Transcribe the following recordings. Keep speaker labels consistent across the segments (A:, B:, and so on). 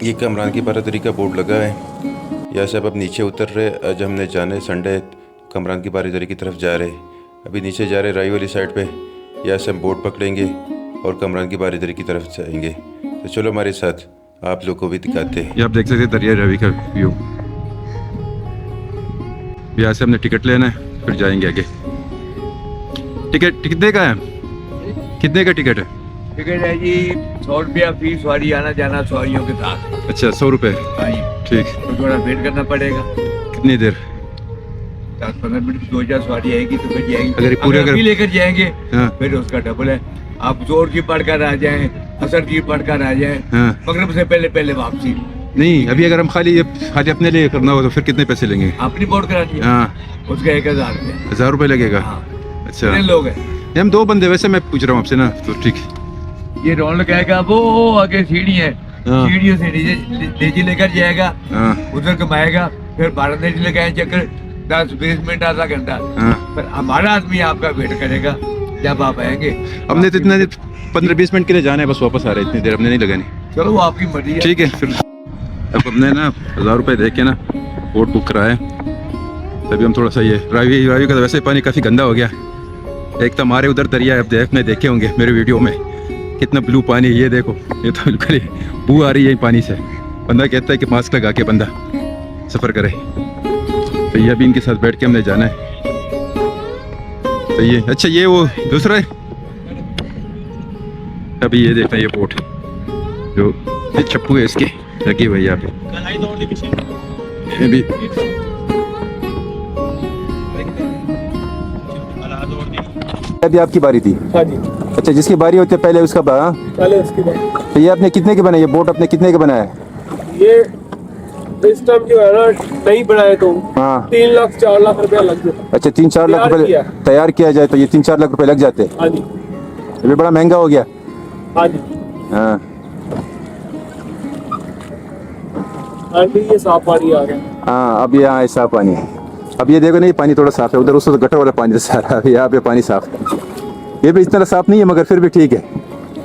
A: ये कमरान की बारादरी का बोर्ड लगा है। यहाँ से अब नीचे उतर रहे। आज हमने जाने संडे कमरान की बारादरी की तरफ जा रहे। अभी नीचे जा रहे राई वाली साइड पे। यहाँ से हम बोर्ड पकड़ेंगे और कमरान की बारादरी की तरफ जाएंगे। तो चलो हमारे साथ, आप लोग को भी दिखाते हैं।
B: ये आप देख सकते हैं दरिया रवि का व्यू। यहाँ से हमने टिकट लेना है, फिर जाएंगे आगे। टिकट कितने का है? कितने का टिकट है?
C: टिकट है जी 100 रुपया फीस, सवारी आना जाना सवारियों के साथ।
B: अच्छा 100 रुपये। ठीक।
C: तो थोड़ा वेट करना पड़ेगा।
B: कितनी देर?
C: 10-15 मिनट। 2000 सवारी आएगी तो फिर जाएंगे।
B: अगर पूरे
C: अभी लेकर जाएंगे
B: हाँ।
C: फिर उसका डबल है। आप जोर की पढ़कर आ जाएं, असर की पढ़कर आ जाएं,
B: हाँ।
C: मगरब से पहले पहले वापसी।
B: नहीं, अभी अगर हम खाली अपने लिए करना हो तो फिर कितने पैसे लेंगे?
C: अपनी बोर्ड करा दिया।
B: हाँ।
C: उसका 1000 रुपये।
B: 1000 रुपये लगेगा।
C: हाँ।
B: अच्छा,
C: कितने लोग हैं?
B: ये हम 2 बंदे, वैसे मैं पूछ रहा हूँ आपसे ना, तो ठीक।
C: ये रौनक आएगा, वो आगे सीढ़ी है,
B: हाँ।
C: सीढ़ियों से नीचे लेकर जाएगा,
B: हाँ।
C: उधर घुमाएगा, फिर 12 मिनट लगाए चक्कर, 10-20 मिनट आधा घंटा।
B: हाँ।
C: फिर हमारा आदमी आपका वेट करेगा जब आप आएंगे।
B: हमने तो इतना 15-20 मिनट के लिए जाना है, बस वापस आ रहे हैं, इतनी देर हमने नहीं लगानी।
C: चलो वो आपकी मर्जी है।
B: ठीक है। फिर अब हमने ना 1000 रुपये दे के ना बोट बुक कराया, तभी हम थोड़ा सा ये रावी का तो वैसे पानी काफ़ी गंदा हो गया। एक तो हमारे उधर दरिया है, अब आपने देखे होंगे मेरे वीडियो में, कितना ब्लू पानी है। ये देखो, ये तो बिल्कुल ही बू आ रही है पानी से। बंदा कहता है कि मास्क लगा के बंदा सफ़र करे। तो ये अभी इनके साथ बैठ के हमने जाना है। तो ये अच्छा, ये वो दूसरा है। अभी ये देखते हैं, ये बोट जो ये चप्पू है इसके लगे हुए यहाँ पे। ये भी अभी आपकी बारी थी।
D: हाँ जी।
B: अच्छा, जिसकी बारी होती है पहले उसका
D: पहले उसकी बात।
B: तो ये आपने कितने के बनाए? ये बोट आपने कितने के बनाया है?
D: ये इस टाइम जो है ना नहीं बनाए तो
B: हाँ।
D: 3 लाख 4 लाख रुपया लग जाता।
B: अच्छा, 3-4 लाख
D: तैयार
B: रुपए
D: किया।
B: तैयार किया जाए तो ये 3-4 लाख रुपए लग जाते हैं।
D: हाँ जी।
B: ये भी बड़ा महंगा हो गया।
D: हाँ जी।
B: हाँ।
D: आंटी ये साफ पानी आ गया।
B: हाँ, अब यहाँ है साफ पानी। अब ये देखो, नहीं पानी थोड़ा साफ है, उधर उस गटर वाला पानी सारा है, यहाँ पे पानी साफ है। ये भी इस तरह साफ नहीं है मगर फिर भी ठीक है।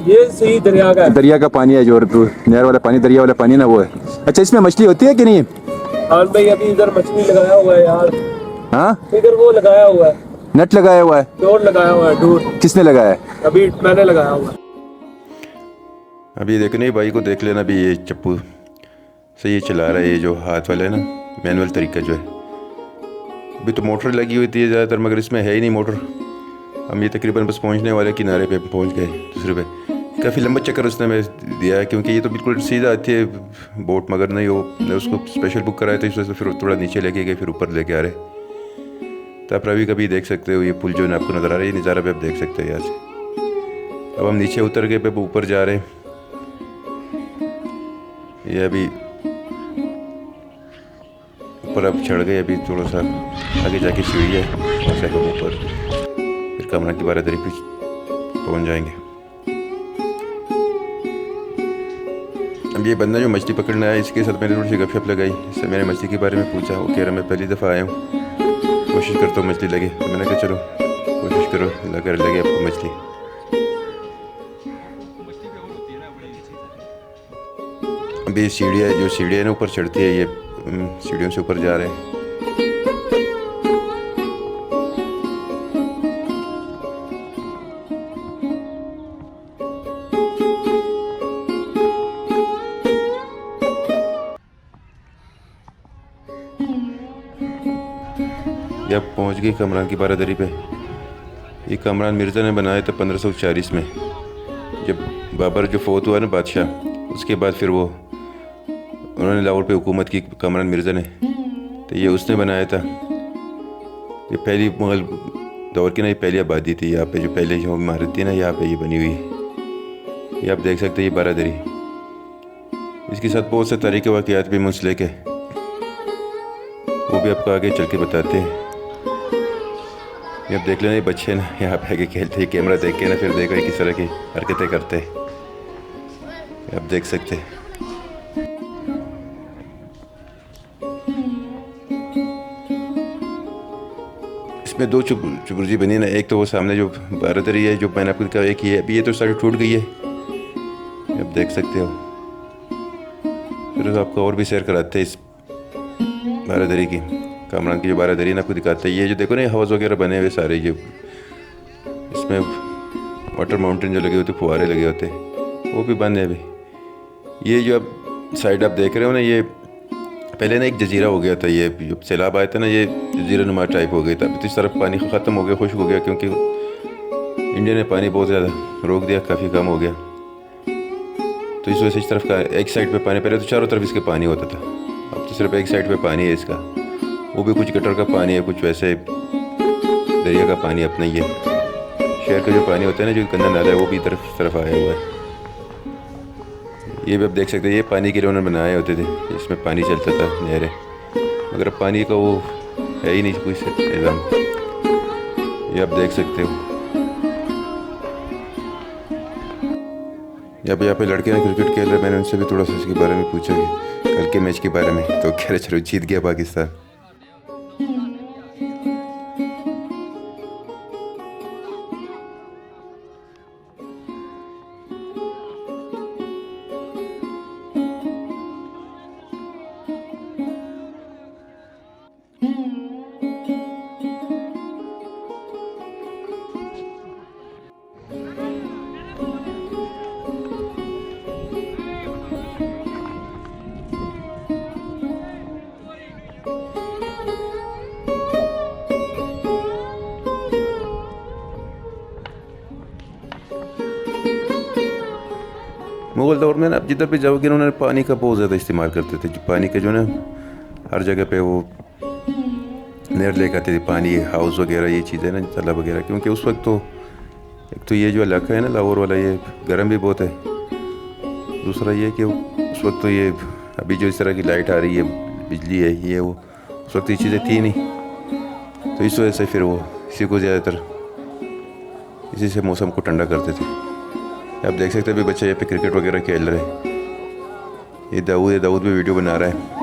D: ये सही दरिया का है।
B: दरिया का पानी है, जो नहर वाला पानी, दरिया वाला पानी ना, वो है। अच्छा, इसमें मछली होती है कि नहीं?
D: हाँ भाई, अभी इधर मछली लगाया हुआ है यार।
B: हाँ,
D: इधर वो लगाया हुआ है,
B: नेट लगाया हुआ है।
D: डोर लगाया हुआ है। डोर
B: किसने लगाया है?
D: अभी मैंने लगाया हुआ है।
A: अभी देखने भाई को देख लेना। अभी ये चप्पू से ये चला रहा है, ये जो हाथ वाला है ना, मैनुअल तरीका जो है। अभी तो मोटर लगी हुई थी ज़्यादातर, मगर इसमें है ही नहीं मोटर। हम ये तकरीबन बस पहुंचने वाले किनारे पे पहुंच गए दूसरे पे। काफ़ी लंबा चक्कर उसने हमें दिया है, क्योंकि ये तो बिल्कुल सीधा आती है बोट, मगर नहीं, वो ने उसको स्पेशल बुक कराया था, इस वजह से फिर थोड़ा नीचे लेके गए, फिर ऊपर लेके आ रहे। तो आप रवि कभी देख सकते हो, ये पुल जो है आपको नज़र आ रहा है, ये नज़ारा भी आप देख सकते हो यहाँ से। अब हम नीचे उतर गए, पे ऊपर जा रहे हैं। ये अभी ऊपर अब चढ़ गए। अभी थोड़ा सा आगे जाके सीढ़ी है, वहाँ से हम ऊपर फिर कमरा की बारादरी पे पहुँच जाएंगे। अब ये बंदा जो मछली पकड़ने आया, इसके साथ मैंने थोड़ी सी गपशप लगाई। इससे मैंने मछली के बारे में पूछा। वो कह रहा मैं पहली दफ़ा आया हूँ, कोशिश करता हूँ मछली लगे। तो मैंने कहा चलो कोशिश करो, लगे आपको मछली। अभी सीढ़ियाँ, जो सीढ़ियाँ ना ऊपर चढ़ती है, ये सीढ़ियों से ऊपर जा रहे हैं। ये अब पहुँच गई कमरान की बारादरी पे। ये कमरान मिर्ज़ा ने बनाया था 1540 में, जब बाबर जो फोत हुआ ना बादशाह, उसके बाद फिर वो उन्होंने लाहौर पे हुकूमत की, कमरान मिर्ज़ा ने। तो ये उसने बनाया था। ये पहली मुग़ल दौर की ना, ये पहली आबादी थी यहाँ पे, जो पहले जो इमारत थी ना यहाँ पे ये बनी हुई है। ये आप देख सकते हैं, ये बारादरी। इसके साथ बहुत से तारीख़ वाक़यात भी मुंसलिक है, वो भी आपको आगे चल के बताते हैं। ये आप देख लेना, ये बच्चे ना यहाँ पे आगे खेलते हैं, कैमरा देख के ना फिर देखो किस तरह की हरकतें करते हैं, आप देख सकते हैं। इसमें 2 चुबुर्जी बनी ना, एक तो वो सामने जो बारादरी है जो मैंने आपको कहा, एक ये अभी ये तो सारी टूट गई है, आप देख सकते हो। फिर आपको और भी सैर कराते हैं इस बारादरी की, कामरान की जो बारादरी है ना आपको दिखाते हैं। ये जो देखो ना हाउस वगैरह बने हुए सारे, ये इसमें वाटर माउंटेन जो लगे होते, फुहारे लगे होते, वो भी बंद है अभी। ये जो आप साइड आप देख रहे हो ना, ये पहले ना एक जजीरा हो गया था, ये जो सैलाब आए थे ना, ये जजीरा नुमा टाइप हो गया था। अभी तो इस तरफ पानी ख़त्म हो गया, खुश्क हो गया, क्योंकि इंडिया ने पानी बहुत ज़्यादा रोक दिया, काफ़ी कम हो गया। तो इस वजह से इस तरफ का एक साइड पे पानी, पहले तो चारों तरफ इसके पानी होता था, अब तो सिर्फ एक साइड पे पानी है इसका। वो भी कुछ गटर का पानी है, कुछ वैसे दरिया का पानी अपना ही है। शहर का जो पानी होता है ना, जो गंदा नाला है, वो भी इस तरफ आया हुआ है। ये भी आप देख सकते हैं, ये पानी के लिए उन्होंने बनाए होते थे, इसमें पानी चलता था, नहरें, मगर अब पानी का वो है ही नहीं कोई इंतज़ाम। ये आप देख सकते हो। यहाँ पे लड़के ना क्रिकेट खेल रहे, मैंने उनसे भी थोड़ा सा इसके बारे में पूछा कि कल के मैच के बारे में, तो कह रहे चलो जीत गया पाकिस्तान। मुग़ल दौर में ना आप जिधर भी जाओगे ना, उन्होंने पानी का बहुत ज़्यादा इस्तेमाल करते थे। पानी का जो ना हर जगह पे वो नहर लेकर आते थे, पानी हाउस वगैरह ये चीज़ें ना, तालाब वगैरह, क्योंकि उस वक्त तो एक तो ये जो इलाका है ना लाहौर वाला, ये गर्म भी बहुत है। दूसरा ये कि उस वक्त तो ये अभी जो इस तरह की लाइट आ रही है, बिजली है, ये वो उस वक्त ये चीज़ें थी नहीं, तो इस वजह से फिर वो इसी को ज़्यादातर इसी से मौसम को ठंडा करते थे। आप देख सकते हैं अभी बच्चे यहाँ पे क्रिकेट वगैरह खेल रहे हैं। ये दाऊद भी वीडियो बना रहा है।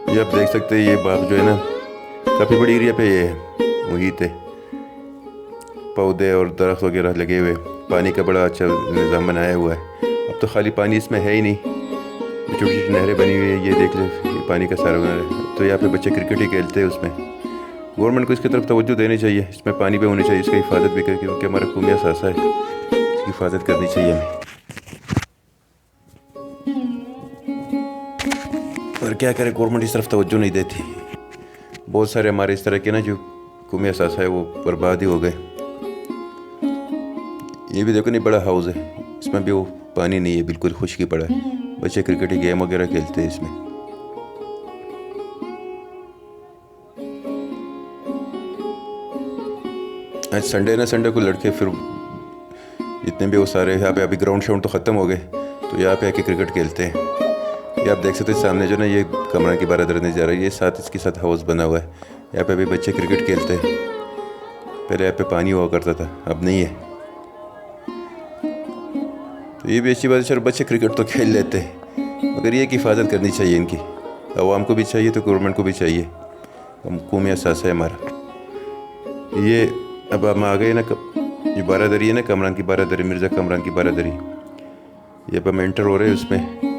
A: ये आप देख सकते हैं, ये बाग जो है ना काफ़ी बड़ी एरिया पे ये है, मुहित है, पौधे और दरख्त वगैरह लगे हुए, पानी का बड़ा अच्छा निज़ाम बनाया हुआ है। अब तो खाली पानी इसमें है ही नहीं, छोटी छोटी नहरें बनी हुई है, ये देख लो, ये पानी का सारा बना है। तो यहाँ पे बच्चे क्रिकेट ही खेलते हैं उसमें। गवर्नमेंट को इसकी तरफ तवज्जो देनी चाहिए, इसमें पानी भी होनी चाहिए, इसकी हिफाजत भी करके, क्योंकि हमारा कौमिया सासा है, इसकी हिफाजत करनी चाहिए हमें। और क्या करें, गवर्नमेंट इस तरफ तवज्जो नहीं देती। बहुत सारे हमारे इस तरह के ना जो कौमी असासा है वो बर्बाद ही हो गए। ये भी देखो नहीं, बड़ा हाउस है, इसमें भी वो पानी नहीं है, बिल्कुल खुश्की पड़ा है। बच्चे क्रिकेट गेम वगैरह खेलते हैं इसमें। आज संडे ना, संडे को लड़के फिर जितने भी वो सारे यहाँ पे, अभी ग्राउंड शाउंड तो ख़त्म हो गए, तो यहाँ पे आके क्रिकेट खेलते हैं। ये आप देख सकते हैं सामने जो ना, ये कामरान की बारादरी नज़र आ रही है, ये साथ इसके साथ हाउस बना हुआ है। यहाँ पे अभी बच्चे क्रिकेट खेलते हैं। पहले यहाँ पे पानी हुआ करता था, अब नहीं है। तो ये भी अच्छी बात है, चलो बच्चे क्रिकेट तो खेल लेते हैं, मगर ये की हिफाजत करनी चाहिए इनकी, आवाम को भी चाहिए, तो गवर्नमेंट को भी चाहिए। हम कौमी एहसास है हमारा। ये अब हम आ गए ना, ये बारादरी है ना, कामरान की बारादरी, मिर्ज़ा कामरान की बारादरी, ये अब हम एंटर हो रहे हैं उसमें।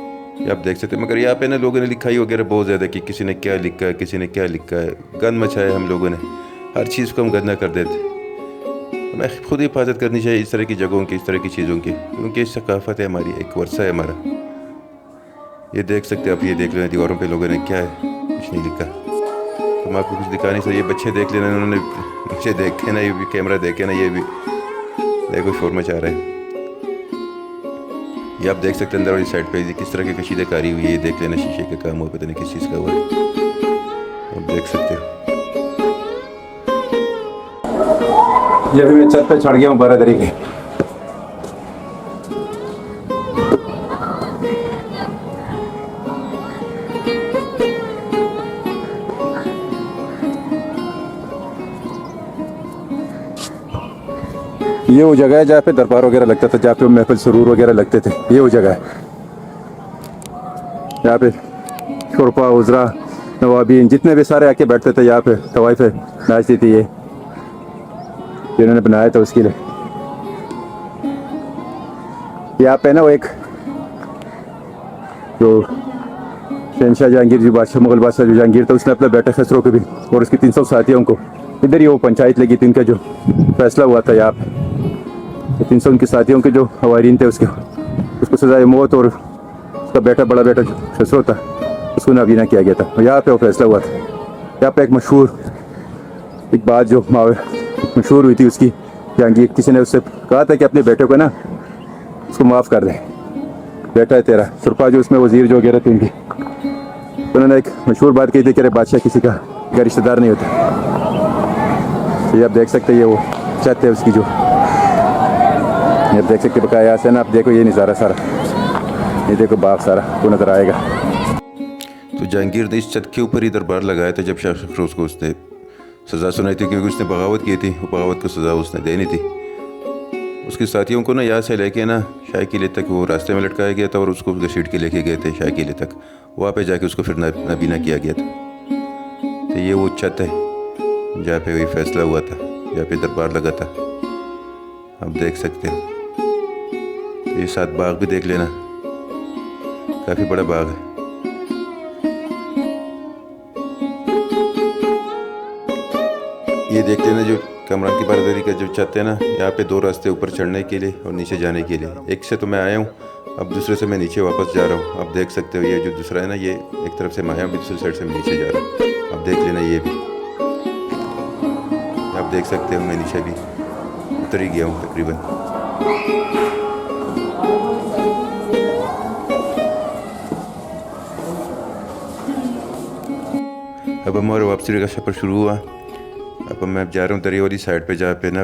A: ये आप देख सकते हैं, मगर यहाँ पे ना लोगों ने लिखाई वगैरह बहुत ज़्यादा कि किसी ने क्या लिखा है, किसी ने क्या लिखा है, गंद मचाया हम लोगों ने, हर चीज़ को हम गंदा कर देते। हमें खुद हिफाजत करनी चाहिए इस तरह की जगहों की, इस तरह की चीज़ों की, क्योंकि सकाफ़त है हमारी, एक वर्सा है हमारा। ये देख सकते हैं आप, ये देख लेना दीवारों पे लोगों ने क्या है, कुछ नहीं लिखा। तो मैं आपको कुछ दिखा नहीं सकता। ये बच्चे देख लेना, उन्होंने मुझे देखे ना, ये भी कैमरा देखे ना, ये भी देखो शोर मचा रहा है। ये आप देख सकते हैं अंदर वाली साइड पे किस तरह की कशीदाकारी हुई है, ये देख लेना, शीशे का काम हुआ, पता नहीं किस चीज़ का हुआ है, आप देख सकते हो। ये अभी मैं छत पे चढ़ गया हूँ बारादरी के।
B: ये वो जगह है जहाँ पे दरबार वगैरह लगता था, जहाँ पे महफिल सुरूर वगैरह लगते थे। ये वो जगह है यहाँ पे शुरफा उजरा नवाबीन जितने भी सारे आके बैठते थे यहाँ पे, तवाइफ नाचती थी। ये जिन्होंने बनाया था उसके लिए यहाँ पे ना वो एक जो शहनशाह जहांगीर जो बादशाह मुगल बादशाह जो जहांगीर था, उसने अपने बेटे खसरो को भी और उसके 300 साथियों को इधर ही वो पंचायत लगी थी, इनका जो फैसला हुआ था यहाँ पे 300 उनके साथियों के जो हवारीन थे उसको सजाए मौत और उसका बेटा बड़ा बेटा जो खसरो था उसको नाबीना किया गया था। और यहाँ पे वो फैसला हुआ था। यहाँ पे एक मशहूर एक बात जो मशहूर हुई थी उसकी, जहांगीर किसी ने उससे कहा था कि अपने बेटे को ना उसको माफ़ कर दे, बेटा है तेरा। शुरफा जो उसमें वजीर जो वगैरह थे उनकी, तो उन्होंने एक मशहूर बात कही थी कि अरे बादशाह किसी का रिश्तेदार नहीं होता। तो ये आप देख सकते हैं, ये वो छत है उसकी जो ये आप देख सकते बकाया से ना। आप देखो ये नज़ारा सारा, ये देखो बाग सारा वो नज़र आएगा।
A: तो जहांगीर ने इस छत के ऊपर ही दरबार लगाया था जब शाह अफरोज़ को उसने सज़ा सुनाई थी, क्योंकि उसने बगावत की थी। वो बगावत को सज़ा उसने देनी थी। उसके साथियों को ना यहाँ से लेके ना शाह किले तक वो रास्ते में लटकाया गया था और उसको घसीट के लेके गए थे शाह किले तक। वहाँ पे जाके उसको फिर नाबीना किया गया था। तो ये वो छत है जहाँ पे वही फैसला हुआ था, जहाँ पे दरबार लगा था। आप देख सकते हो। तो ये साथ बाग भी देख लेना, काफ़ी बड़ा बाग है। ये देख लेना जो कमरान की बारदरी का जो छत है ना, यहाँ पे 2 रास्ते ऊपर चढ़ने के लिए और नीचे जाने के लिए। एक से तो मैं आया हूँ, अब दूसरे से मैं नीचे वापस जा रहा हूँ। आप देख सकते हो ये जो दूसरा है ना, ये एक तरफ से मैं आया हूँ, दूसरी साइड से मैं नीचे जा रहा हूँ। आप देख लेना ये भी, आप देख सकते हो मैं नीचे भी उतर ही गया हूँ तकरीबन। अब हमारा वापसी का सफ़र शुरू हुआ। अब मैं जा रहा हूँ दरिया वाली साइड पे, जहाँ पे ना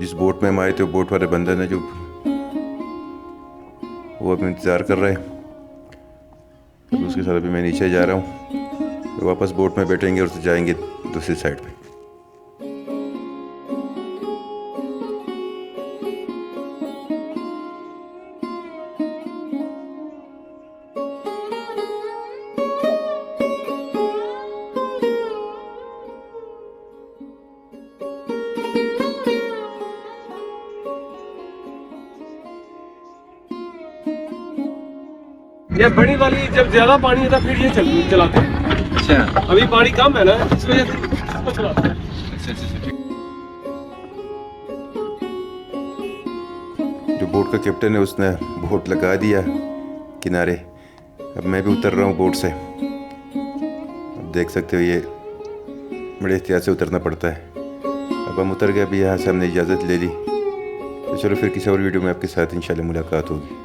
A: इस बोट में हम आए थे, बोट वाले बंदे ने जो वो अब इंतज़ार कर रहे हैं, तो उसके साथ अभी मैं नीचे जा रहा हूँ। वापस बोट में बैठेंगे और जाएंगे दूसरी साइड पे।
D: ये बड़ी वाली जब ज्यादा पानी होता फिर ये चलाते हैं।
B: अच्छा,
D: अभी पानी कम है ना, इस वजह से इसको चलाते हैं।
A: जो बोट का कैप्टन है उसने बोट लगा दिया किनारे। अब मैं भी उतर रहा हूँ बोट से। अब देख सकते हो ये बड़े एहतियात से उतरना पड़ता है। अब हम उतर गए, अभी यहाँ से हमने इजाज़त ले ली। तो चलो फिर किसी और वीडियो में आपके साथ इंशाल्लाह मुलाकात होगी।